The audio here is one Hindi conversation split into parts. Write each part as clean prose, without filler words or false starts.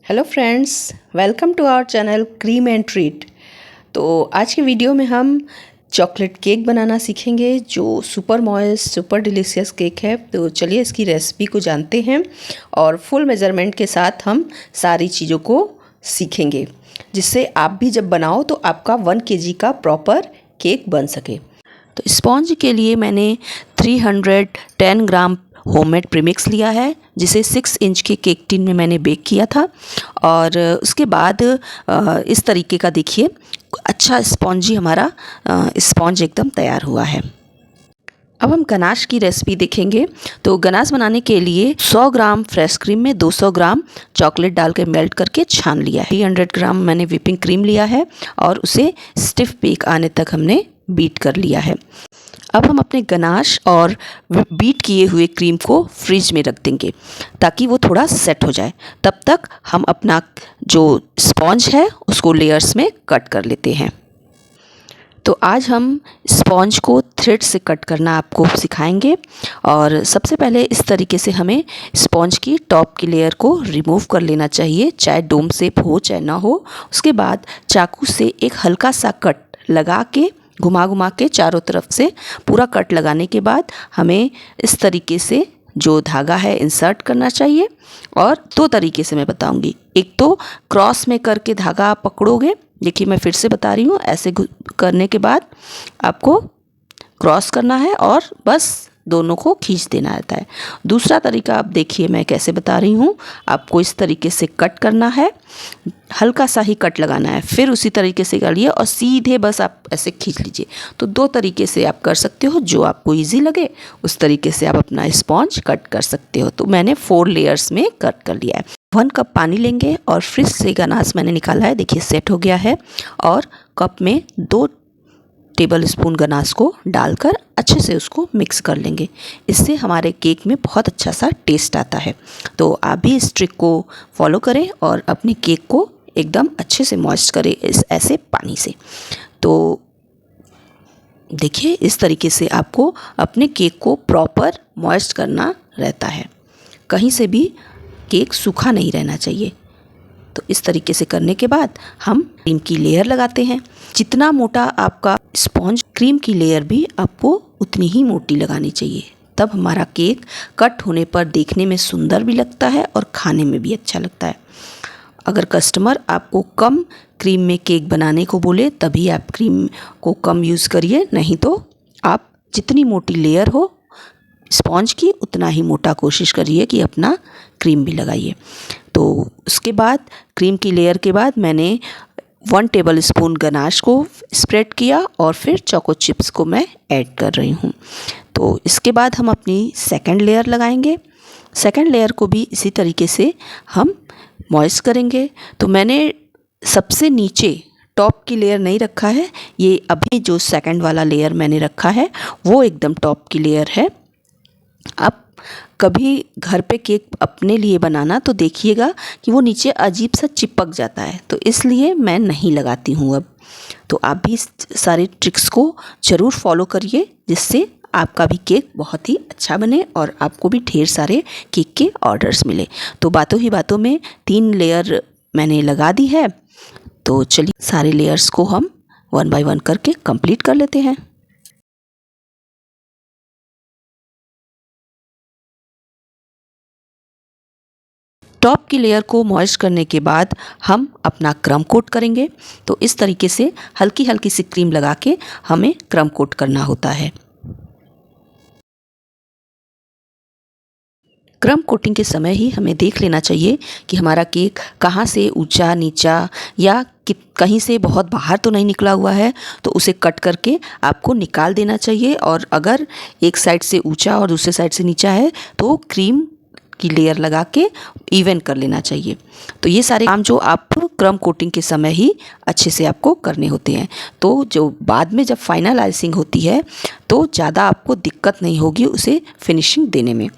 Hello friends, welcome to our channel cream and treat. तो आज के वीडियो में हम चॉकलेट केक बनाना सीखेंगे जो super moist super delicious cake है। तो चलिए इसकी रेसिपी को जानते हैं और फुल मेज़रमेंट के साथ हम सारी चीज़ों को सीखेंगे, जिससे आप भी जब बनाओ तो आपका 1 kg का प्रॉपर केक बन सके। तो स्पॉन्ज के लिए मैंने 310 ग्राम होममेड प्रीमिक्स लिया है, जिसे 6 इंच के केक टिन में मैंने बेक किया था। और उसके बाद इस तरीके का देखिए अच्छा स्पॉन्जी हमारा स्पॉन्ज एकदम तैयार हुआ है। अब हम गनाश की रेसिपी देखेंगे। तो गनाश बनाने के लिए 100 ग्राम फ्रेश क्रीम में 200 ग्राम चॉकलेट डाल के मेल्ट करके छान लिया है। 300 ग्राम मैंने व्हिपिंग क्रीम लिया है और उसे स्टिफ बेक आने तक हमने बीट कर लिया है। अब हम अपने गनाश और बीट किए हुए क्रीम को फ्रिज में रख देंगे ताकि वो थोड़ा सेट हो जाए। तब तक हम अपना जो स्पॉन्ज है उसको लेयर्स में कट कर लेते हैं। तो आज हम स्पॉन्ज को थ्रेड से कट करना आपको सिखाएंगे। और सबसे पहले इस तरीके से हमें स्पॉन्ज की टॉप की लेयर को रिमूव कर लेना चाहिए, चाहे डोम शेप हो चाहे ना हो। उसके बाद चाकू से एक हल्का सा कट लगा के घुमा घुमा के चारों तरफ से पूरा कट लगाने के बाद हमें इस तरीके से जो धागा है इंसर्ट करना चाहिए। और 2 तरीके से मैं बताऊंगी। एक तो क्रॉस में करके धागा आप पकड़ोगे, देखिए मैं फिर से बता रही हूँ, ऐसे करने के बाद आपको क्रॉस करना है और बस दोनों को खींच देना रहता है। दूसरा तरीका आप देखिए मैं कैसे बता रही हूँ। आपको इस तरीके से कट करना है, हल्का सा ही कट लगाना है, फिर उसी तरीके से कर लिए और सीधे बस आप ऐसे खींच लीजिए। तो 2 तरीके से आप कर सकते हो, जो आपको इजी लगे उस तरीके से आप अपना स्पॉन्ज कट कर सकते हो। तो मैंने 4 लेयर्स में कट कर लिया है। 1 कप पानी लेंगे और फ्रिज से गनाश मैंने निकाला है, देखिए सेट हो गया है। और कप में 2 टेबल स्पून गनाश को डालकर अच्छे से उसको मिक्स कर लेंगे। इससे हमारे केक में बहुत अच्छा सा टेस्ट आता है। तो आप भी इस ट्रिक को फॉलो करें और अपने केक को एकदम अच्छे से मॉइस्ट करें इस ऐसे पानी से। तो देखिए इस तरीके से आपको अपने केक को प्रॉपर मॉइस्ट करना रहता है, कहीं से भी केक सूखा नहीं रहना चाहिए। तो इस तरीके से करने के बाद हम क्रीम की लेयर लगाते हैं। जितना मोटा आपका स्पॉन्ज, क्रीम की लेयर भी आपको उतनी ही मोटी लगानी चाहिए। तब हमारा केक कट होने पर देखने में सुंदर भी लगता है और खाने में भी अच्छा लगता है। अगर कस्टमर आपको कम क्रीम में केक बनाने को बोले तभी आप क्रीम को कम यूज़ करिए, नहीं तो आप जितनी मोटी लेयर हो स्पॉन्ज की उतना ही मोटा कोशिश करिए कि अपना क्रीम भी लगाइए। तो उसके बाद क्रीम की लेयर के बाद मैंने 1 टेबल स्पून गनाश को स्प्रेड किया और फिर चोको चिप्स को मैं ऐड कर रही हूँ। तो इसके बाद हम अपनी सेकंड लेयर लगाएंगे। सेकंड लेयर को भी इसी तरीके से हम मॉइस्ट करेंगे। तो मैंने सबसे नीचे टॉप की लेयर नहीं रखा है, ये अभी जो सेकंड वाला लेयर मैंने रखा है वो एकदम टॉप की लेयर है। आप कभी घर पे केक अपने लिए बनाना तो देखिएगा कि वो नीचे अजीब सा चिपक जाता है, तो इसलिए मैं नहीं लगाती हूँ अब। तो आप भी इस सारे ट्रिक्स को ज़रूर फॉलो करिए, जिससे आपका भी केक बहुत ही अच्छा बने और आपको भी ढेर सारे केक के ऑर्डर्स मिले। तो बातों ही बातों में 3 लेयर मैंने लगा दी है। तो चलिए सारे लेयर्स को हम 1 बाय 1 करके कंप्लीट कर लेते हैं। टॉप की लेयर को मॉइस्ट करने के बाद हम अपना क्रम कोट करेंगे। तो इस तरीके से हल्की हल्की सी क्रीम लगा के हमें क्रम कोट करना होता है। क्रम कोटिंग के समय ही हमें देख लेना चाहिए कि हमारा केक कहाँ से ऊंचा नीचा या कहीं से बहुत बाहर तो नहीं निकला हुआ है, तो उसे कट करके आपको निकाल देना चाहिए। और अगर एक साइड से ऊंचा और दूसरे साइड से नीचा है तो क्रीम की लेयर लगा के इवन कर लेना चाहिए। तो ये सारे काम जो आप क्रम कोटिंग के समय ही अच्छे से आपको करने होते हैं। तो जो बाद में जब फाइनल आइसिंग होती है तो ज़्यादा आपको दिक्कत नहीं होगी उसे फिनिशिंग देने में।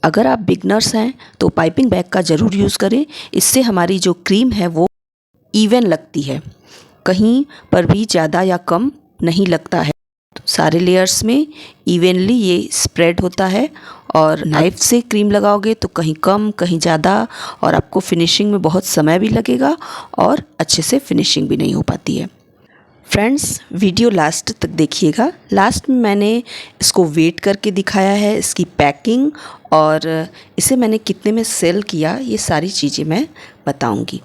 अगर आप बिगनर्स हैं तो पाइपिंग बैग का ज़रूर यूज़ करें, इससे हमारी जो क्रीम है वो इवन लगती है, कहीं पर भी ज़्यादा या कम नहीं लगता है। सारे लेयर्स में इवनली ये स्प्रेड होता है। और नाइफ़ से क्रीम लगाओगे तो कहीं कम कहीं ज़्यादा, और आपको फिनिशिंग में बहुत समय भी लगेगा और अच्छे से फिनिशिंग भी नहीं हो पाती है। फ्रेंड्स, वीडियो लास्ट तक देखिएगा। लास्ट में मैंने इसको वेट करके दिखाया है, इसकी पैकिंग और इसे मैंने कितने में सेल किया, ये सारी चीज़ें मैं बताऊंगी।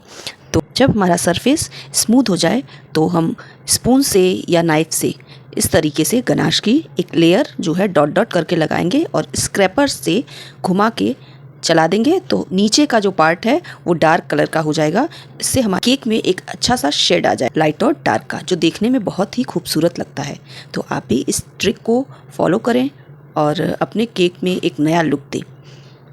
तो जब हमारा सरफेस स्मूथ हो जाए तो हम स्पून से या नाइफ़ से इस तरीके से गनाश की एक लेयर जो है डॉट डॉट करके लगाएंगे और स्क्रैपर से घुमा के चला देंगे तो नीचे का जो पार्ट है वो डार्क कलर का हो जाएगा। इससे हमारे केक में एक अच्छा सा शेड आ जाए, लाइट और डार्क का, जो देखने में बहुत ही खूबसूरत लगता है। तो आप भी इस ट्रिक को फॉलो करें और अपने केक में एक नया लुक दें।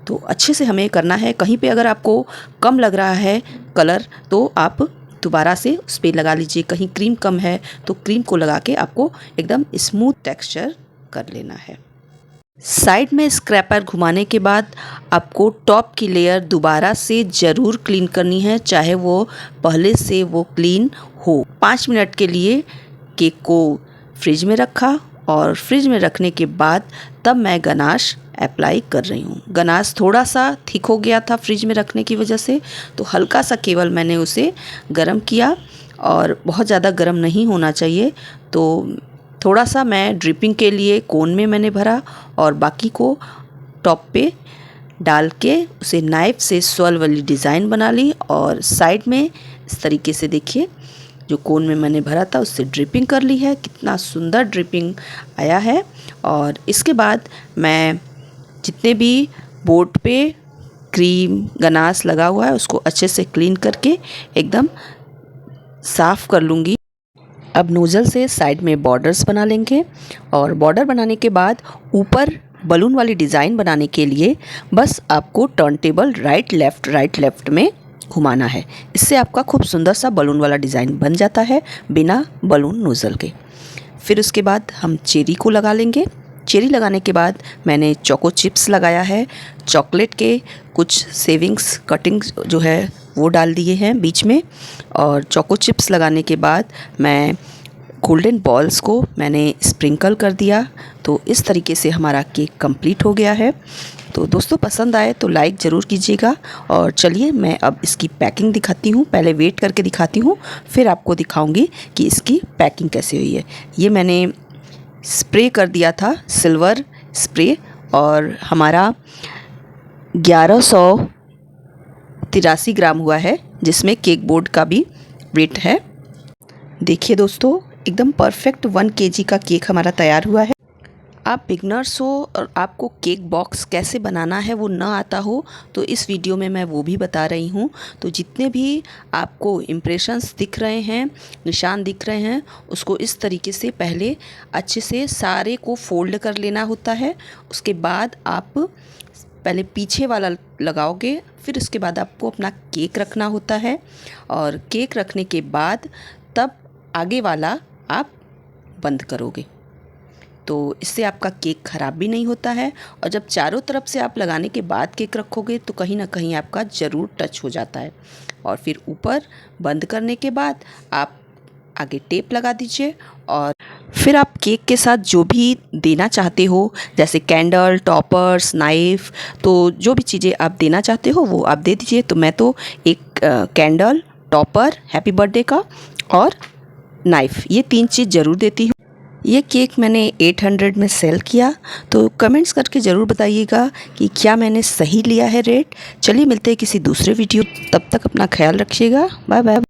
तो अच्छे से हमें करना है। कहीं पे अगर आपको कम लग रहा है कलर तो आप दोबारा से उस पर लगा लीजिए। कहीं क्रीम कम है तो क्रीम को लगा के आपको एकदम स्मूथ टेक्सचर कर लेना है। साइड में स्क्रैपर घुमाने के बाद आपको टॉप की लेयर दोबारा से ज़रूर क्लीन करनी है, चाहे वो पहले से वो क्लीन हो। 5 मिनट के लिए केक को फ्रिज में रखा और फ्रिज में रखने के बाद तब मैं गनाश अप्लाई कर रही हूँ। गनाश थोड़ा सा थिक हो गया था फ्रिज में रखने की वजह से, तो हल्का सा केवल मैंने उसे गरम किया और बहुत ज़्यादा गरम नहीं होना चाहिए। तो थोड़ा सा मैं ड्रिपिंग के लिए कोन में मैंने भरा और बाकी को टॉप पे डाल के उसे नाइफ़ से स्वल वाली डिज़ाइन बना ली और साइड में इस तरीके से देखिए जो कोन में मैंने भरा था उससे ड्रिपिंग कर ली है। कितना सुंदर ड्रिपिंग आया है। और इसके बाद मैं जितने भी बोर्ड पे क्रीम गनाश लगा हुआ है उसको अच्छे से क्लीन करके एकदम साफ़ कर लूँगी। अब नोज़ल से साइड में बॉर्डर्स बना लेंगे और बॉर्डर बनाने के बाद ऊपर बलून वाली डिज़ाइन बनाने के लिए बस आपको टर्न टेबल राइट लेफ़्ट में घुमाना है। इससे आपका खूब सुंदर सा बलून वाला डिज़ाइन बन जाता है बिना बलून नोज़ल के। फिर उसके बाद हम चेरी को लगा लेंगे। चेरी लगाने के बाद मैंने चोको चिप्स लगाया है, चॉकलेट के कुछ सेविंग्स कटिंग्स जो है वो डाल दिए हैं बीच में। और चोको चिप्स लगाने के बाद मैं गोल्डन बॉल्स को मैंने स्प्रिंकल कर दिया। तो इस तरीके से हमारा केक कंप्लीट हो गया है। तो दोस्तों, पसंद आए तो लाइक ज़रूर कीजिएगा। और चलिए मैं अब इसकी पैकिंग दिखाती हूँ। पहले वेट करके दिखाती हूँ, फिर आपको दिखाऊंगी कि इसकी पैकिंग कैसे हुई है। ये मैंने स्प्रे कर दिया था, सिल्वर स्प्रे, और हमारा 1183 ग्राम हुआ है, जिसमें केक बोर्ड का भी वेट है। देखिए दोस्तों, एकदम परफेक्ट 1 kg का केक हमारा तैयार हुआ है। आप बिगनर्स हो और आपको केक बॉक्स कैसे बनाना है वो ना आता हो तो इस वीडियो में मैं वो भी बता रही हूँ। तो जितने भी आपको इम्प्रेशंस दिख रहे हैं, निशान दिख रहे हैं, उसको इस तरीके से पहले अच्छे से सारे को फोल्ड कर लेना होता है। उसके बाद आप पहले पीछे वाला लगाओगे, फिर उसके बाद आपको अपना केक रखना होता है और केक रखने के बाद तब आगे वाला आप बंद करोगे। तो इससे आपका केक ख़राब भी नहीं होता है। और जब चारों तरफ से आप लगाने के बाद केक रखोगे तो कहीं ना कहीं आपका ज़रूर टच हो जाता है। और फिर ऊपर बंद करने के बाद आप आगे टेप लगा दीजिए और फिर आप केक के साथ जो भी देना चाहते हो, जैसे कैंडल, टॉपर्स, नाइफ़, तो जो भी चीज़ें आप देना चाहते हो वो आप दे दीजिए। तो मैं तो एक कैंडल, टॉपर, हैप्पी बर्थडे का और नाइफ़, ये 3 चीज़ ज़रूर देती हूँ। ये केक मैंने 800 में सेल किया। तो कमेंट्स करके ज़रूर बताइएगा कि क्या मैंने सही लिया है रेट। चलिए मिलते हैं किसी दूसरे वीडियो, तब तक अपना ख्याल रखिएगा। Bye bye.